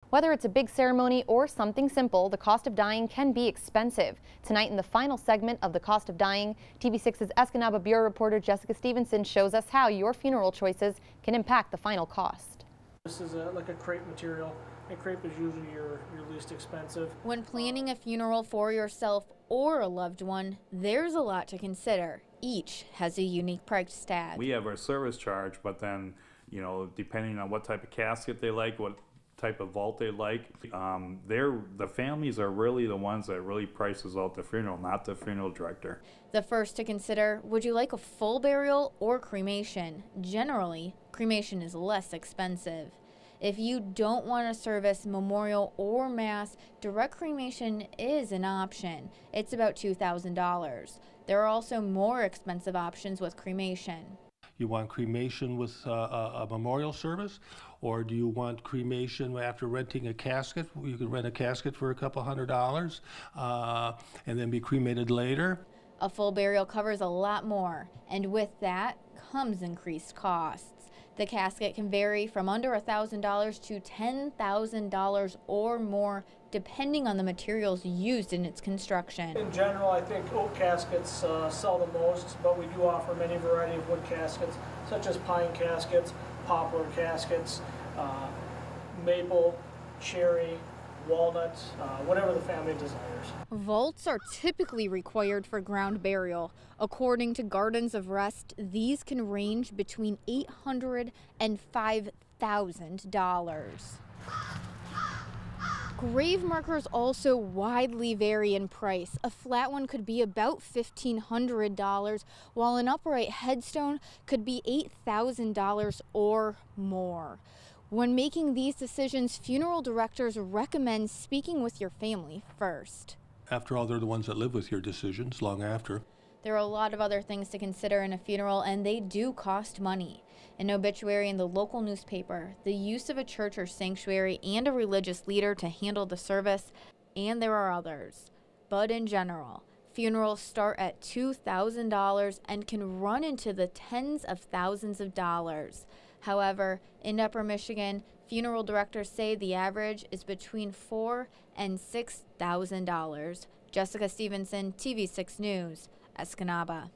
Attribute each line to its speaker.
Speaker 1: Whether it's a big ceremony or something simple, the cost of dying can be expensive. Tonight in the final segment of The Cost of Dying, TV6's Escanaba Bureau reporter Jessica Stevenson shows us how your funeral choices can impact the final cost.
Speaker 2: This is like a crepe material, and crepe is usually your least expensive.
Speaker 3: When planning a funeral for yourself or a loved one, there's a lot to consider. Each has a unique price tag.
Speaker 4: We have our service charge, but then, depending on what type of casket they like, what type of vault they like, the families are really the ones that really prices out the funeral, not the funeral director.
Speaker 3: The first to consider, would you like a full burial or cremation? Generally, cremation is less expensive. If you don't want a service, memorial, or mass, direct cremation is an option. It's about $2,000. There are also more expensive options with cremation.
Speaker 5: You want cremation with a memorial service, or do you want cremation after renting a casket? You can rent a casket for a couple $100 and then be cremated later.
Speaker 3: A full burial covers a lot more, and with that comes increased costs. The casket can vary from under $1,000 to $10,000 or more, depending on the materials used in its construction.
Speaker 2: In general, I think oak caskets sell the most, but we do offer many variety of wood caskets, such as pine caskets, poplar caskets, maple, cherry, walnut, whatever the family desires.
Speaker 3: Vaults are typically required for ground burial. According to Gardens of Rest, these can range between $800 and $5,000. Grave markers also widely vary in price. A flat one could be about $1,500, while an upright headstone could be $8,000 or more. When making these decisions, funeral directors recommend speaking with your family first.
Speaker 5: After all, they're the ones that live with your decisions long after.
Speaker 3: There are a lot of other things to consider in a funeral, and they do cost money. An obituary in the local newspaper, the use of a church or sanctuary, and a religious leader to handle the service, and there are others. But in general, funerals start at $2,000 and can run into the tens of thousands of dollars. However, in Upper Michigan, funeral directors say the average is between $4,000 and $6,000. Jessica Stevenson, TV6 News, Escanaba.